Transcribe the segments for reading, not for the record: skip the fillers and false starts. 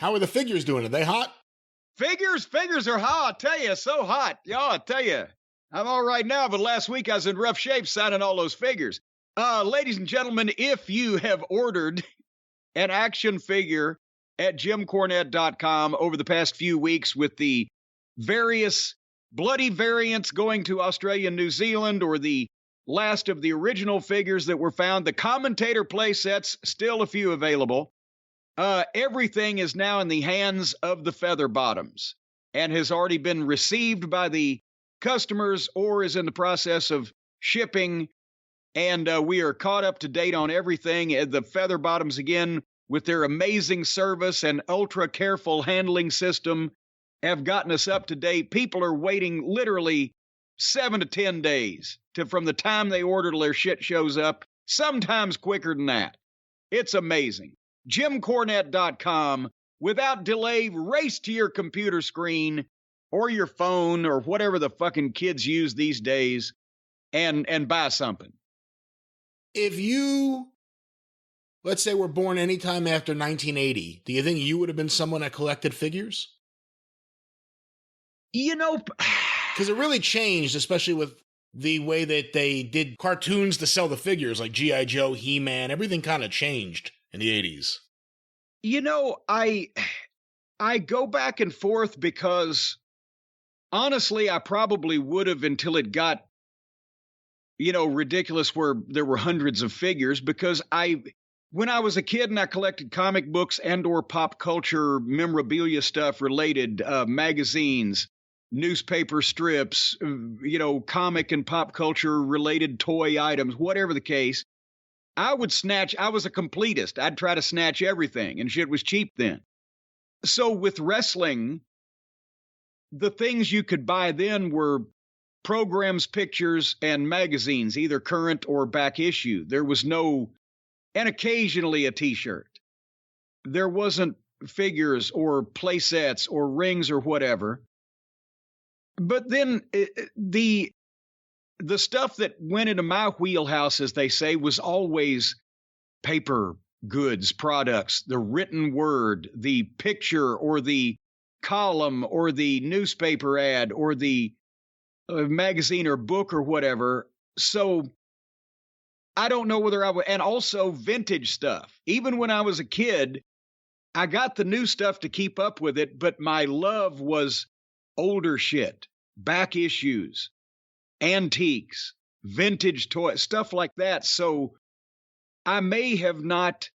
How are the figures doing? Are they hot? Figures are hot. I tell you, so hot. Y'all, I tell you, I'm all right now, but last week I was in rough shape signing all those figures. Ladies and gentlemen, if you have ordered an action figure at JimCornette.com over the past few weeks with the various bloody variants going to Australia and New Zealand, or the last of the original figures that were found, the commentator play sets, still a few available. Everything is now in the hands of the Feather Bottoms and has already been received by the customers or is in the process of shipping. And we are caught up to date on everything. The Feather Bottoms, again, with their amazing service and ultra careful handling system, have gotten us up to date. People are waiting literally 7 to 10 days from the time they order till their shit shows up, sometimes quicker than that. It's amazing. JimCornette.com. Without delay, race to your computer screen or your phone or whatever the fucking kids use these days and buy something. If you, let's say, were born anytime after 1980, do you think you would have been someone that collected figures? You know, because it really changed, especially with the way that they did cartoons to sell the figures, like G.I. Joe, He-Man. Everything kind of changed in the 80s. You know, I go back and forth because, honestly, I probably would have until it got, ridiculous where there were hundreds of figures, because when I was a kid and I collected comic books and or pop culture memorabilia stuff related, magazines, newspaper strips, comic and pop culture related toy items, whatever the case, I was a completist. I'd try to snatch everything, and shit was cheap then. So with wrestling, the things you could buy then were programs, pictures, and magazines, either current or back issue. There was and occasionally a t-shirt. There wasn't figures or play sets or rings or whatever. But then the stuff that went into my wheelhouse, as they say, was always paper goods, products, the written word, the picture or the column or the newspaper ad or the magazine or book or whatever. So I don't know whether I would, and also vintage stuff. Even when I was a kid, I got the new stuff to keep up with it, but my love was older shit, back issues, antiques, vintage toys, stuff like that. So I may have not,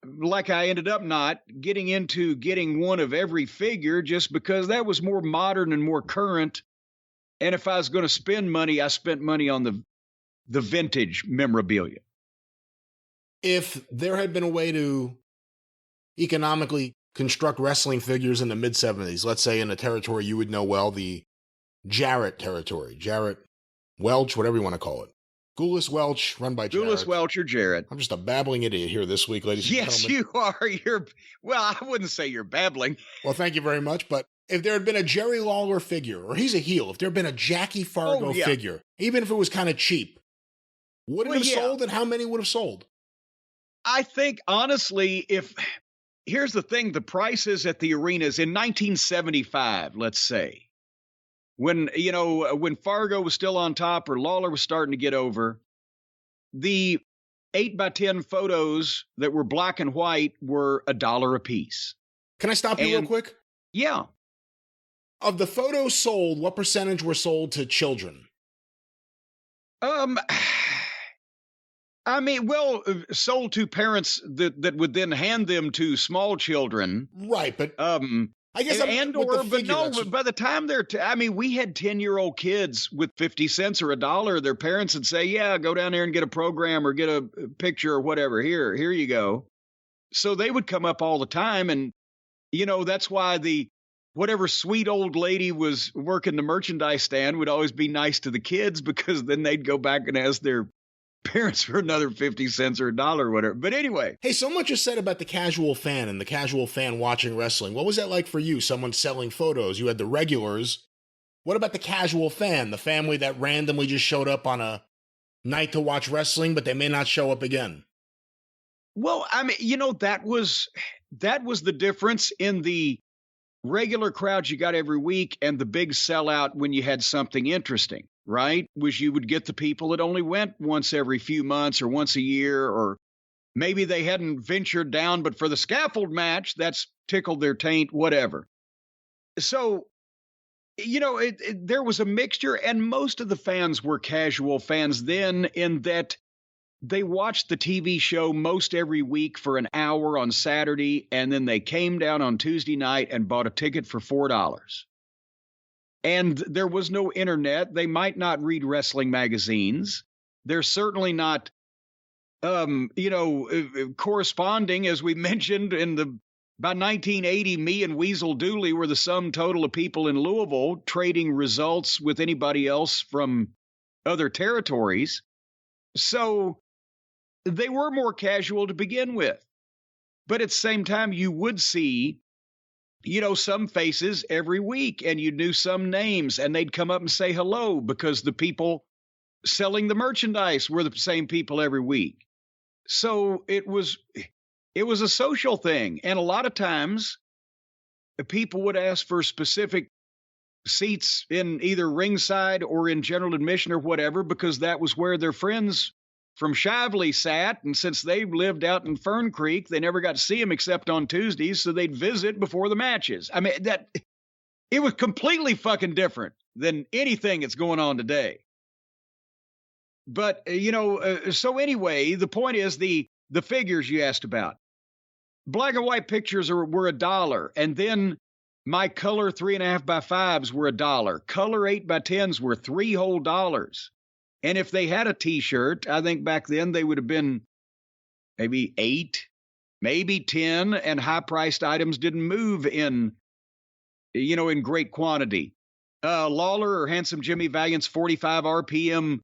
like I ended up not, getting into getting one of every figure just because that was more modern and more current. And if I was going to spend money, I spent money on the vintage memorabilia. If there had been a way to economically construct wrestling figures in the mid-70s, let's say in a territory you would know well, the Jarrett territory, Jarrett, Welch, whatever you want to call it. Gulas Welch, run by Jarrett. Gulas Welch or Jarrett. I'm just a babbling idiot here this week, ladies and gentlemen. Yes, you are. Well, I wouldn't say you're babbling. Well, thank you very much, but if there had been a Jerry Lawler figure, or he's a heel, if there had been a Jackie Fargo figure, even if it was kind of cheap, would it have sold, and how many would have sold? I think, honestly, here's the thing, the prices at the arenas in 1975, let's say, when Fargo was still on top or Lawler was starting to get over, the 8x10 photos that were black and white were $1 a piece. Can I stop you real quick? Yeah. Of the photos sold, what percentage were sold to children? Sold to parents that would then hand them to small children. Right, but I guess but by the time we had 10-year-old kids with 50 cents or $1. Their parents would say, "Yeah, go down there and get a program or get a picture or whatever. Here you go." So they would come up all the time, and that's why whatever sweet old lady was working the merchandise stand would always be nice to the kids, because then they'd go back and ask their parents for another 50 cents or $1 or whatever. But anyway. Hey, so much is said about the casual fan and the casual fan watching wrestling. What was that like for you? Someone selling photos. You had the regulars. What about the casual fan? The family that randomly just showed up on a night to watch wrestling, but they may not show up again. Well, I mean, that was the difference in the regular crowds you got every week and the big sellout when you had something interesting, right? Was you would get the people that only went once every few months or once a year, or maybe they hadn't ventured down, but for the scaffold match, that's tickled their taint, whatever. So, there was a mixture, and most of the fans were casual fans then, in that they watched the TV show most every week for an hour on Saturday, and then they came down on Tuesday night and bought a ticket for $4. And there was no internet. They might not read wrestling magazines. They're certainly not, corresponding, as we mentioned by 1980, me and Weasel Dooley were the sum total of people in Louisville trading results with anybody else from other territories. So they were more casual to begin with. But at the same time, you would see, some faces every week, and you knew some names, and they'd come up and say hello because the people selling the merchandise were the same people every week. So it was a social thing. And a lot of times people would ask for specific seats in either ringside or in general admission or whatever, because that was where their friends from Shively sat. And since they lived out in Fern Creek, they never got to see them except on Tuesdays. So they'd visit before the matches. I mean, it was completely fucking different than anything that's going on today. But, so anyway, the point is the figures you asked about. Black and white pictures were $1. And then my color 3.5 by 5s were $1. Color 8 by 10s were $3 whole. And if they had a T-shirt, I think back then they would have been maybe 8, maybe 10, and high-priced items didn't move in great quantity. Lawler or Handsome Jimmy Valiant's 45 RPM,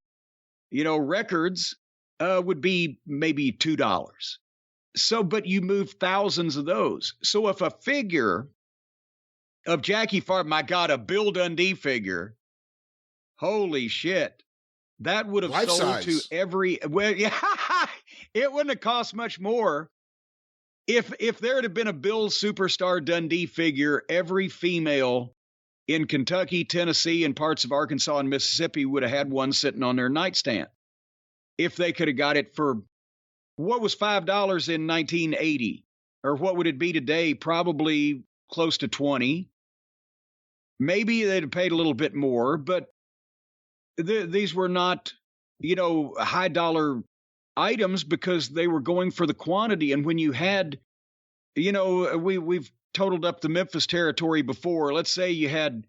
records would be maybe $2. So, but you move thousands of those. So if a figure of Jackie Farr, my God, a Bill Dundee figure, holy shit. That would have Life sold size. to every, well, yeah, it wouldn't have cost much more. If there had been a Bill Superstar Dundee figure, every female in Kentucky, Tennessee, and parts of Arkansas and Mississippi would have had one sitting on their nightstand. If they could have got it for, what was $5 in 1980? Or what would it be today? Probably close to 20. Maybe they'd have paid a little bit more, but these were not, high dollar items because they were going for the quantity. And when you had, we've totaled up the Memphis territory before. Let's say you had,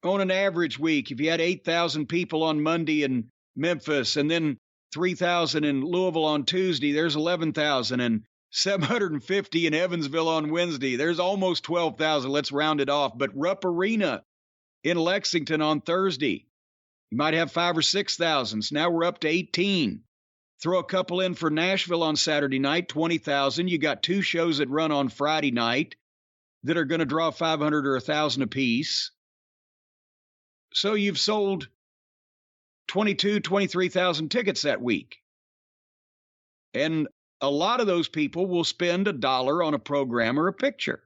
on an average week, if you had 8,000 people on Monday in Memphis and then 3,000 in Louisville on Tuesday, there's 11,000, and 750 in Evansville on Wednesday. There's almost 12,000. Let's round it off. But Rupp Arena in Lexington on Thursday, you might have 5,000 or 6,000. So now we're up to 18. Throw a couple in for Nashville on Saturday night, 20,000. You got 2 shows that run on Friday night that are going to draw 500 or 1,000 apiece. So you've sold 22,000, 23,000 tickets that week. And a lot of those people will spend $1 on a program or a picture.